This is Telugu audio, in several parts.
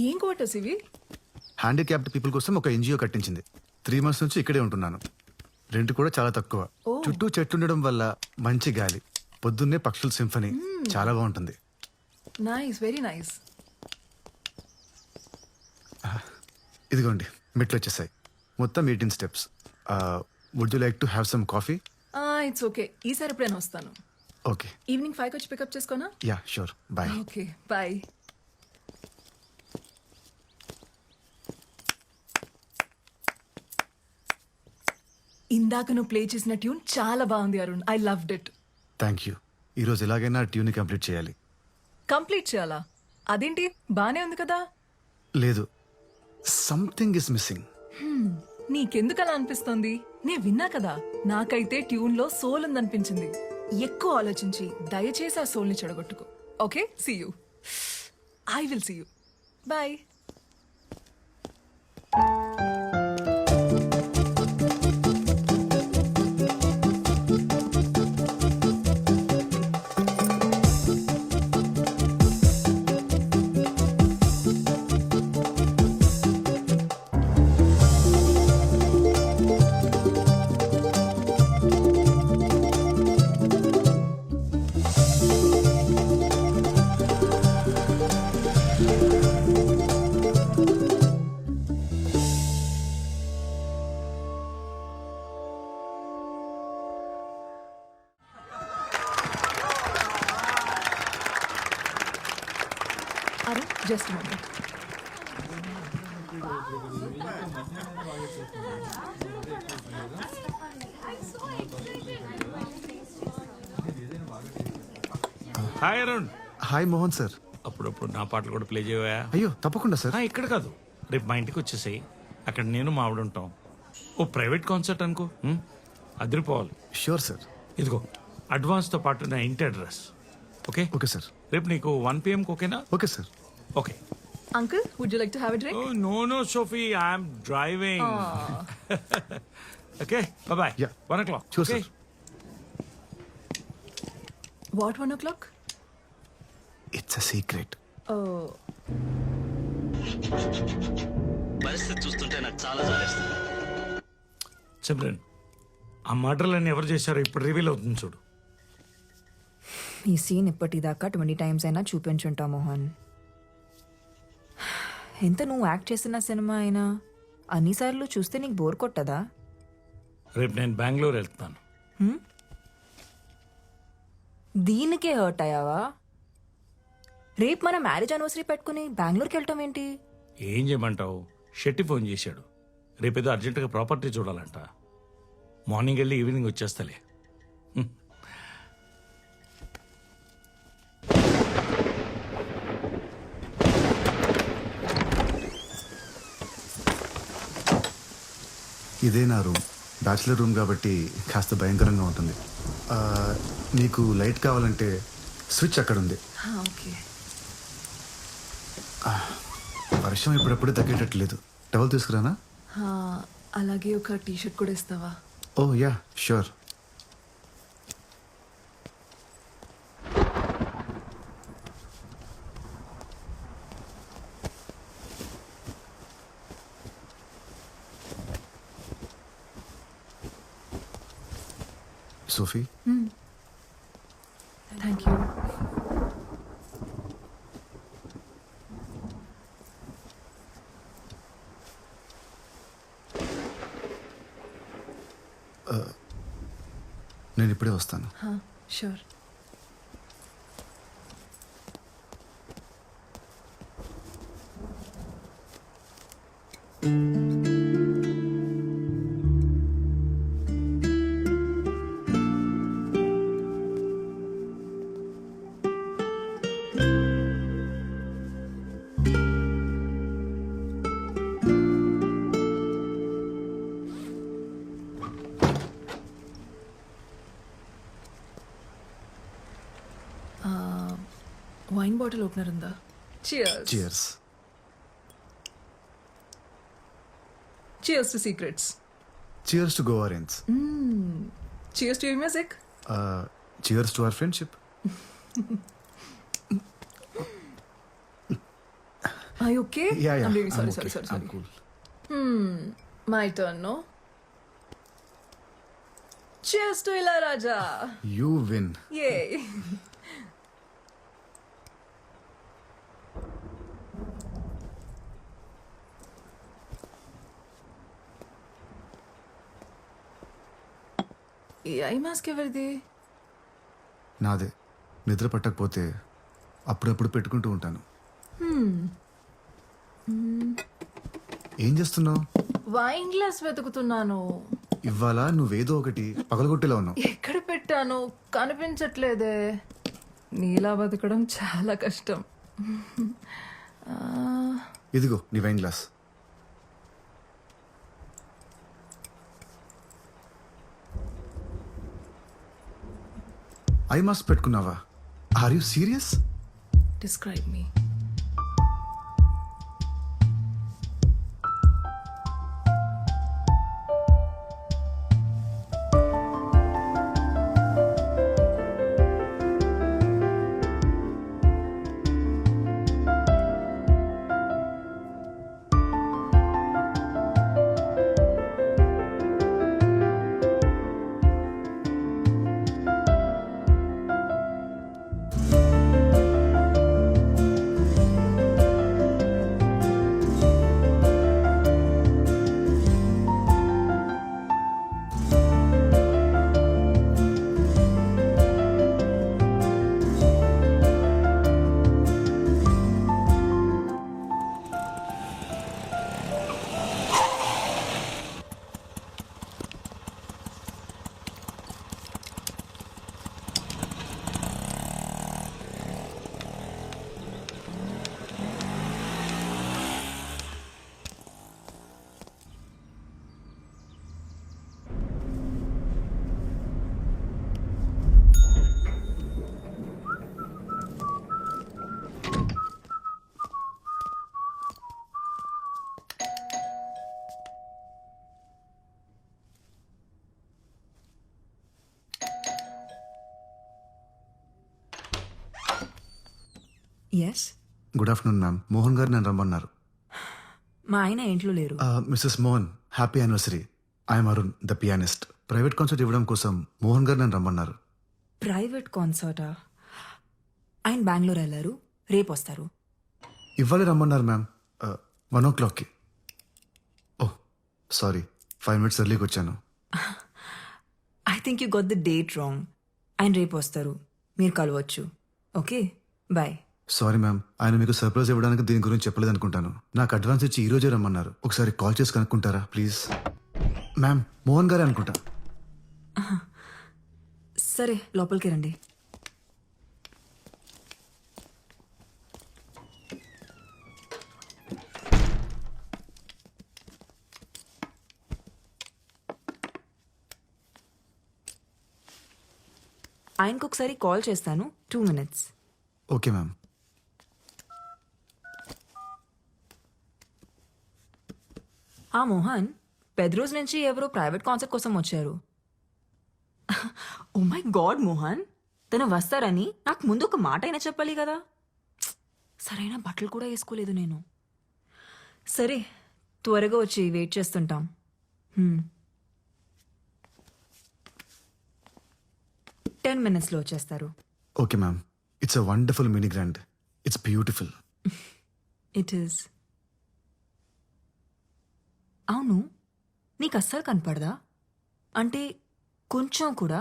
ఏం క్వార్టర్స్ ఇవి? హ్యాండిక్యాప్డ్ పీపుల్ కోసం ఒక ఎన్జిఓ కట్టించింది. 3 months నుంచి ఇక్కడే ఉంటున్నాను. రెంట్ కూడా చాలా తక్కువ. చుట్టూ చెట్లు ఉండడం వల్ల మంచి గాలి, పొద్దున్నే పక్షుల సింఫనీ చాలా బాగుంటుంది. Nice, very nice. ఇదిగోండి మెట్లు వచ్చేసాయి. మొత్తం 18 steps. Would you like to have some coffee? It's okay, ఈసారి ఎప్పుడైనా వస్తాను. ఓకే. ఈవినింగ్ 5 వచ్చి పికప్ చేసుకోనా? Yeah sure, bye. Okay bye. ఇందాక నువ్వు ప్లే చేసిన ట్యూన్ చాలా బాగుంది Arun, I loved it. Thank you. ఈరోజు ఎలాగైనా ట్యూన్ కంప్లీట్ చేయాలి. కంప్లీట్ చేయాలా? అదేంటి, బానే ఉంది కదా. లేదు, సంథింగ్ ఇస్ మిస్సింగ్. నీకెందుకు అలా అనిపిస్తోంది? నే విన్నా కదా, నాకైతే ట్యూన్ లో సోల్ ఉందనిపించింది. ఎక్కువ ఆలోచించి దయచేసి ఆ సోల్ ని చెడగొట్టుకో. Okay, see you. I will see you. Bye. Arun, just moment. Hi Arun. Hi Mohan sir. అప్పుడప్పుడు నా పాటలు కూడా ప్లే చేయవా? అయ్యో తప్పకుండా సార్. ఇక్కడ కాదు, రేపు మా ఇంటికి వచ్చేసాయి. అక్కడ నేను మా ఆవిడ ఉంటాం. ఓ ప్రైవేట్ కాన్సర్ట్ అనుకో, అదిరిపోవాలి. Sure sir. ఇదిగో అడ్వాన్స్తో పాటు నా ఇంటి అడ్రస్. Okay okay sir. రేపు నీకు 1 PM ఓకేనా? Okay sir. Okay. Uncle, would you like to have a drink? No, Sophie, I'm driving. Okay, bye-bye. Yeah. 1 o'clock. Sure, okay? sir. What, 1 o'clock? It's a secret. Oh, పరిస్థితి చూస్తుంటే నాకు చాలా జాలేస్తుంది. సిమ్రన్, ఆ మర్డర్లన్నీ ఎవరు చేశారో ఇప్పుడు రివీల్ అవుతుంది చూడు. ఈ సీన్ ఇప్పటిదాకా 20 times అయినా చూపించుంటా మోహన్. ఎంత నువ్వు యాక్ట్ చేసిన సినిమా అయినా అన్నిసార్లు చూస్తే నీకు బోర్ కొట్టదా? రేపు నేను బెంగళూరు వెళ్తున్నాను. దీనికే హర్ట్ అయ్యావా? రేపు మన మ్యారేజ్ యానివర్సరీ పెట్టుకుని బెంగళూరుకి వెళ్ళటం ఏంటి? ఏం చేయమంటావు? షెట్టి ఫోన్ చేశాడు. రేపేదో అర్జెంటుగా ప్రాపర్టీ చూడాలంట. మార్నింగ్ వెళ్ళి ఈవినింగ్ వచ్చేస్తలే. ఇదే నా రూమ్. బ్యాచిలర్ రూమ్ కాబట్టి కాస్త భయంకరంగా ఉంటుంది. నీకు లైట్ కావాలంటే స్విచ్ అక్కడ ఉంది. okay. వర్షం ఇప్పుడప్పుడు తగ్గేటట్లేదు. టవల్ తీసుకురానా? అలాగే ఒక టీ-షర్ట్ కూడా ఇస్తావా? Oh yeah sure. Sophie, thank you. నేను ఇప్పుడే వస్తాను. షూర్. వైన్ బాటిల్ ఓపెనర్ ఉందా? Cheers. Cheers. Cheers to secrets. Cheers to Goa Rains. Cheers to your music. Cheers to our friendship. Are you okay? Yeah, I'm really sorry, I'm okay. sorry. I'm cool. My turn, no? Cheers to Ilayaraja! You win. Yay! ఈ ఐ మాస్క్ ఎవరిది? నాదే. నిద్ర పట్టకపోతే అప్పుడప్పుడు పెట్టుకుంటూ ఉంటాను. ఏం చేస్తున్నావు? వైన్ గ్లాస్ వెతుకుతున్నాను. ఇవాళ నువ్వేదో ఒకటి పగలగొట్టేలా ఉన్నావు. ఎక్కడ పెట్టాను కనిపించట్లేదే. నీలా బతకడం చాలా కష్టం. ఇదిగో నీ వైన్ గ్లాస్. ఐ మాస్క్ పెట్టుకున్నావా? Are you serious? Describe me. Yes, good afternoon ma'am. Mohan garu నన్ను రమ్మన్నారు. మా ఆయన ఇంట్లో లేరు. Mrs Mohan, happy anniversary. I'm Arun, the pianist. Private concert ఇవ్వడం కోసం మోహన్ గారు నన్ను రమ్మన్నారు. ప్రైవేట్ కాన్సర్టా? ఆయన బెంగళూరు వెళ్ళారు, రేపు వస్తారు. ఇవ్వాలి రమ్మన్నారు మ్యామ్. 1 o'clockకి. ఓ సారీ, 5 minutes ఎర్లీకి వచ్చాను. I think you got the date wrong. ఆయన రేపు వస్తారు, మీరు కలవచ్చు. Okay, bye. సారీ మ్యామ్, ఆయన మీకు సర్ప్రైజ్ ఇవ్వడానికి దీని గురించి చెప్పలేదు అనుకుంటాను. నాకు అడ్వాన్స్ ఇచ్చి ఈ రోజే రమ్మన్నారు. ఒకసారి కాల్ చేసి కనుక్కుంటారా ప్లీజ్? మ్యామ్, మోహన్ గారే అనుకుంటా. సరే, లోపలికి రండి. ఆయనకు ఒకసారి కాల్ చేస్తాను. 2 minutes. Okay ma'am. ఆ మోహన్, పెద్ద రోజు నుంచి ఎవరో ప్రైవేట్ కాన్సర్ట్ కోసం వచ్చారు. ఓ మై గాడ్ మోహన్, తను వస్తారని నాకు ముందు ఒక మాట అయినా చెప్పాలి కదా. సరైన బట్టలు కూడా వేసుకోలేదు నేను. సరే, త్వరగా వచ్చి వెయిట్ చేస్తుంటాం. 10 minutesలో వచ్చేస్తారు. Okay ma'am. It's a wonderful mini grand. It's beautiful. It is. అవును, నీకు అస్సలు కనపడదా? అంటే కొంచెం కూడా?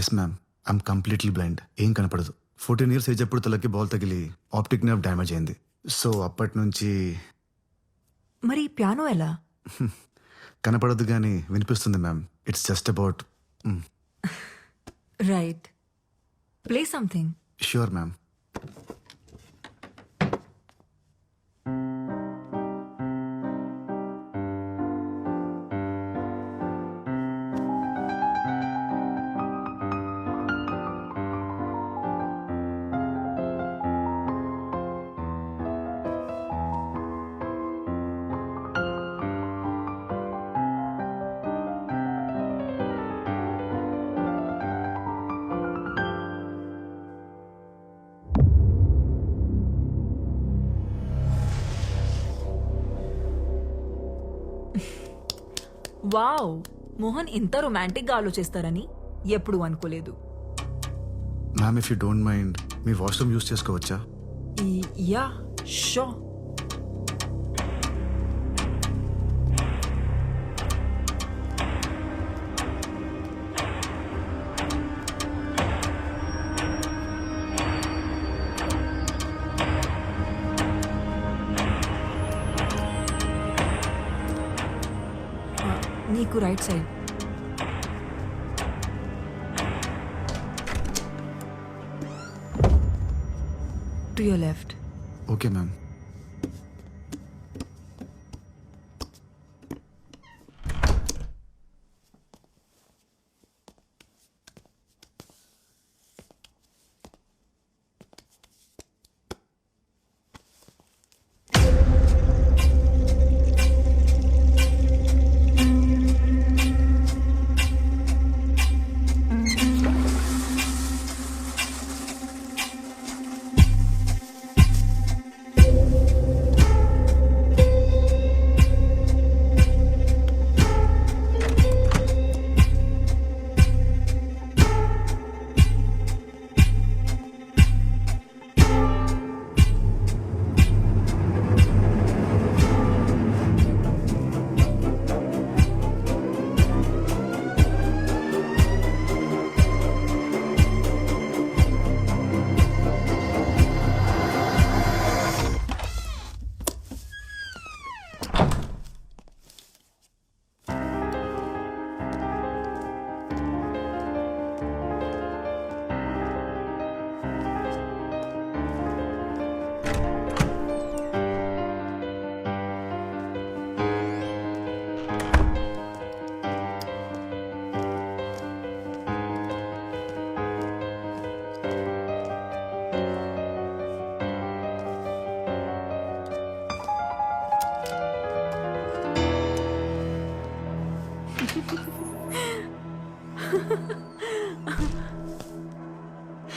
Yes ma'am, I'm completely blind. ఏం కనపడదు. 14 years ఏజ్ అప్పుడు తలకి బాల్ తగిలి ఆప్టిక్ నర్వ్ డ్యామేజ్ అయింది. సో అప్పటి నుంచి మరి పియానో ఎలా? కనపడదు కానీ వినిపిస్తుంది ma'am. It's just about. Right, play something. Sure ma'am. Wow, Mohan ఇంత రొమాంటిక్ గా ఆలోచిస్తారని ఎప్పుడు అనుకోలేదు. Ma'am if you don't mind me washroom use చేసుకోవచ్చా? Yeah sure. నీకు right side. To your left. Okay ma'am.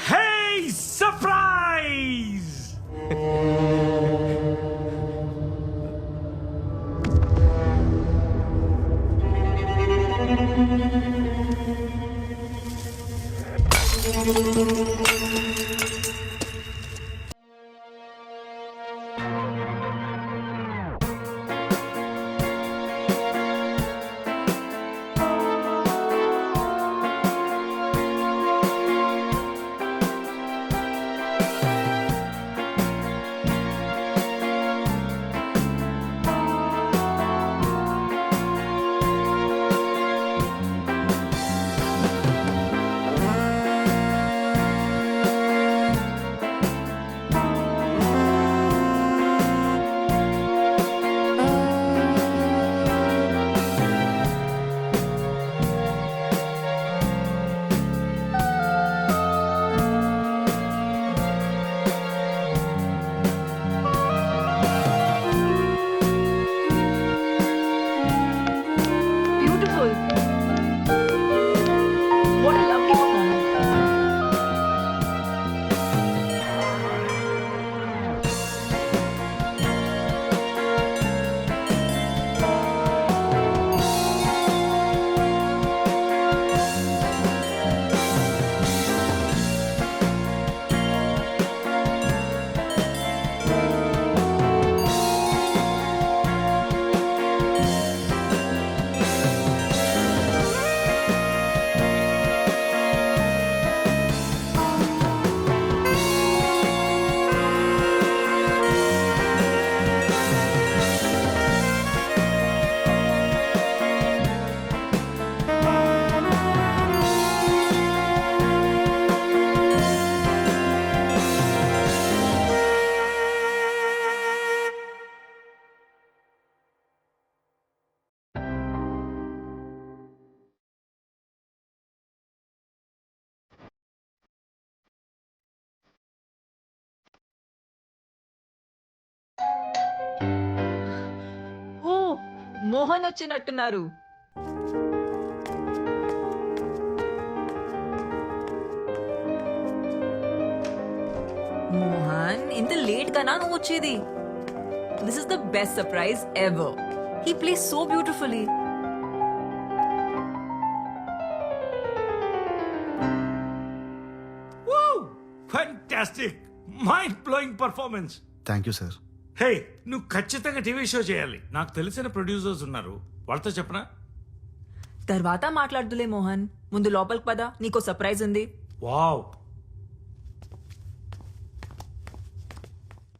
Hey, surprise! Beautiful. What a lovely performance. Oh, Mohan వచ్చినట్టున్నారు. మోహన్, ఇంత లేట్ గానా నువ్వు వచ్చేది? This is the best surprise ever. He plays so beautifully. Fantastic, mind blowing performance. Thank you sir. Hey, నువ్వు ఖచ్చితంగా టీవీ షో చేయాలి. నాకు తెలిసిన ప్రొడ్యూసర్స్ ఉన్నారు, వాళ్ళతో చెప్పనా? తర్వాత మాట్లాడుదులే మోహన్, ముందు లోపలికి పద, నీకో సర్ప్రైజ్ ఉంది. వావ్,